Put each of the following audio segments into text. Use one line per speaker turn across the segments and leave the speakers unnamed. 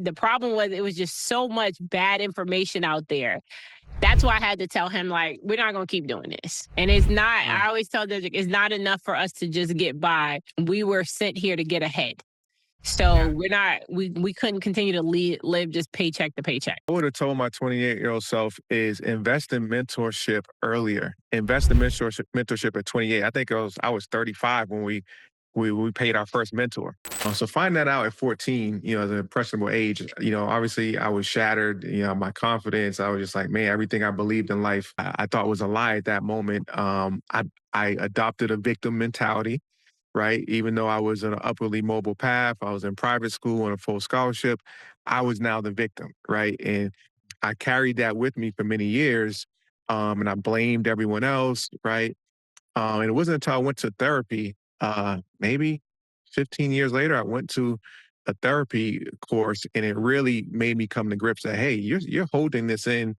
the problem was it was just so much bad information out there. That's why I had to tell him, like, we're not going to keep doing this. And it's not, I always tell Dedric, it's not enough for us to just get by. We were sent here to get ahead. So we're not, we couldn't continue to live just paycheck to paycheck.
I would have told my 28-year-old self is invest in mentorship earlier. Invest in mentorship at 28. I think I was 35 when we paid our first mentor. So find that out at 14, as an impressionable age, obviously I was shattered, my confidence. I was just like, man, everything I believed in life, I thought was a lie at that moment. I adopted a victim mentality, right? Even though I was on an upwardly mobile path, I was in private school on a full scholarship, I was now the victim, right? And I carried that with me for many years. And I blamed everyone else, right? And it wasn't until I went to therapy, maybe 15 years later, I went to a therapy course, and it really made me come to grips that, hey, you're holding this in.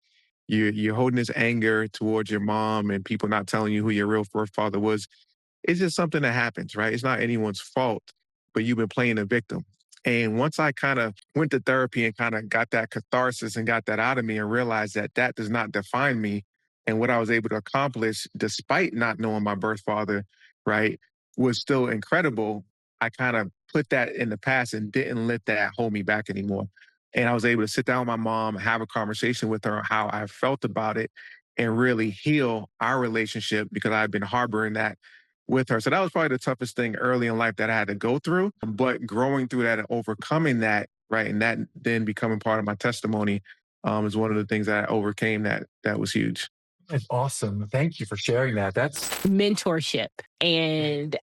You're holding this anger towards your mom and people not telling you who your real birth father was. It's just something that happens, right? It's not anyone's fault, but you've been playing a victim. And once I kind of went to therapy and kind of got that catharsis and got that out of me and realized that that does not define me and what I was able to accomplish despite not knowing my birth father, right, was still incredible. I kind of put that in the past and didn't let that hold me back anymore. And I was able to sit down with my mom, have a conversation with her on how I felt about it and really heal our relationship because I had been harboring that with her. So that was probably the toughest thing early in life that I had to go through. But growing through that and overcoming that, right, and that then becoming part of my testimony is one of the things that I overcame that was huge.
That's awesome. Thank you for sharing that. That's
mentorship and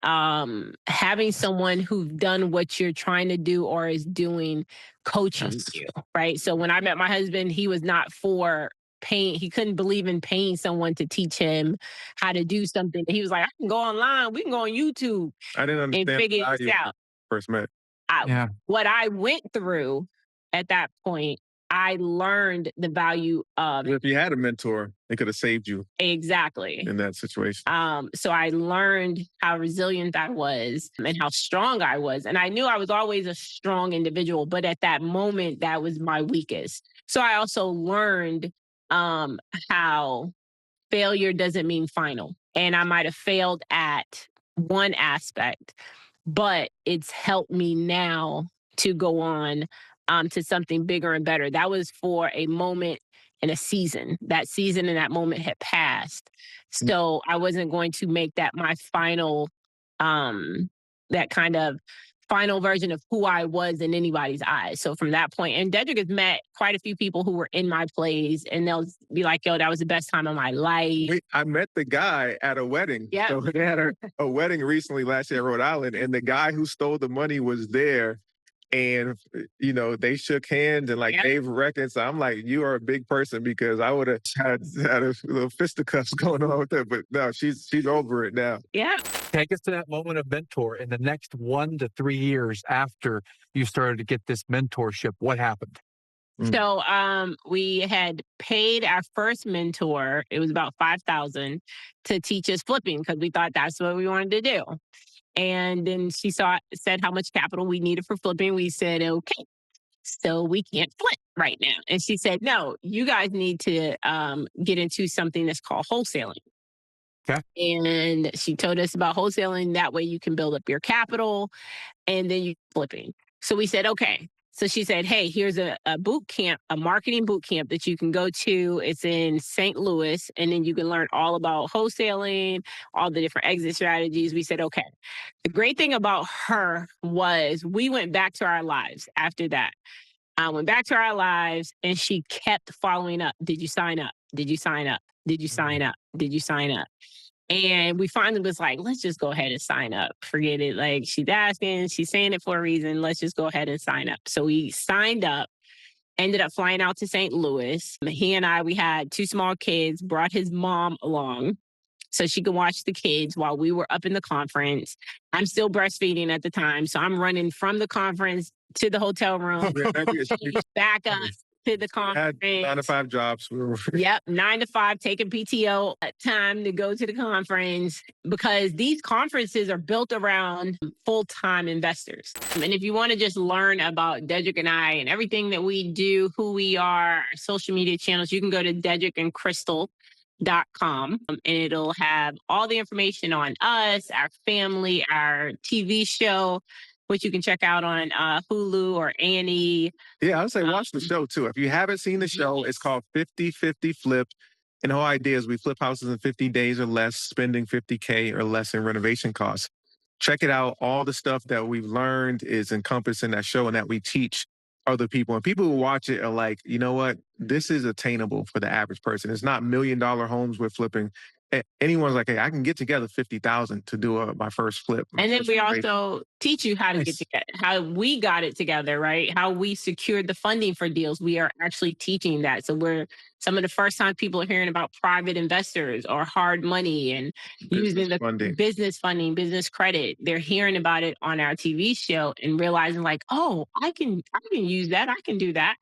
having someone who's done what you're trying to do or is doing coaching you, right? So when I met my husband, he was not for paying. He couldn't believe in paying someone to teach him how to do something. He was like, I can go online. We can go on YouTube
I didn't
and
understand
figure
how
this
you
out.
first met.
What I went through at that point, I learned the value of
If you had a mentor, it could have saved you
exactly
in that situation.
So I learned how resilient I was and how strong I was. And I knew I was always a strong individual, but at that moment, that was my weakest. So I also learned how failure doesn't mean final. And I might have failed at one aspect, but it's helped me now to go on to something bigger and better. That was for a moment in a season. That season and that moment had passed. So I wasn't going to make that my final, that kind of final version of who I was in anybody's eyes. So from that point, and Dedric has met quite a few people who were in my plays, and they'll be like, yo, that was the best time of my life.
Wait, I met the guy at a wedding.
Yeah.
So they had a wedding recently last year in Rhode Island, and the guy who stole the money was there. And, they shook hands and they've reconciled. I'm like, you are a big person because I would have had a little fisticuffs going on with her. But no, she's over it now.
Yeah.
Take us to that moment of mentor in the next 1 to 3 years after you started to get this mentorship. What happened?
So we had paid our first mentor. It was about $5,000 to teach us flipping because we thought that's what we wanted to do. And then she said how much capital we needed for flipping. We said, okay, so we can't flip right now. And she said, no, you guys need to get into something that's called wholesaling.
Okay.
And she told us about wholesaling. That way you can build up your capital and then you flipping. So we said, okay. So she said, hey, here's a boot camp, a marketing boot camp that you can go to. It's in St. Louis, and then you can learn all about wholesaling, all the different exit strategies. We said, okay. The great thing about her was we went back to our lives after that. I went back to our lives, and she kept following up. Did you sign up? Did you sign up? Did you sign up? Did you sign up? And we finally was like, let's just go ahead and sign up. Forget it. Like, she's asking, she's saying it for a reason. Let's just go ahead and sign up. So we signed up, ended up flying out to St. Louis. He and I, we had 2 small kids, brought his mom along so she could watch the kids while we were up in the conference. I'm still breastfeeding at the time. So I'm running from the conference to the hotel room, back up, to the
Had 9 to
conference.
5 jobs.
Yep, 9 to 5, taking PTO time to go to the conference because these conferences are built around full-time investors. And if you want to just learn about Dedric and I and everything that we do, who we are, our social media channels, you can go to dedricandkrystal.com and it'll have all the information on us, our family, our TV show, which you can check out on Hulu or Annie.
Yeah, I would say watch the show too. If you haven't seen the show, it's called 50/50 Flip. And the whole idea is we flip houses in 50 days or less, spending 50K or less in renovation costs. Check it out. All the stuff that we've learned is encompassed in that show and that we teach other people. And people who watch it are like, you know what? This is attainable for the average person. It's not $1 million homes we're flipping. Anyone's like, hey, I can get together 50,000 to do my first flip.
And then we
renovation.
also teach you how to get
Nice.
together, how we got it together, right? How we secured the funding for deals. We are actually teaching that. So we're some of the first time people are hearing about private investors or hard money and using the
funding.
business funding, business credit. They're hearing about it on our TV show and realizing like, oh, I can use that. I can do that.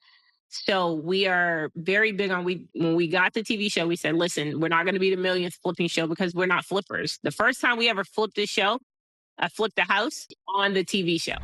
So we are very big on when we got the TV show, we said, listen, we're not going to be the millionth flipping show because we're not flippers. The first time we ever flipped this show, I flipped a house on the TV show.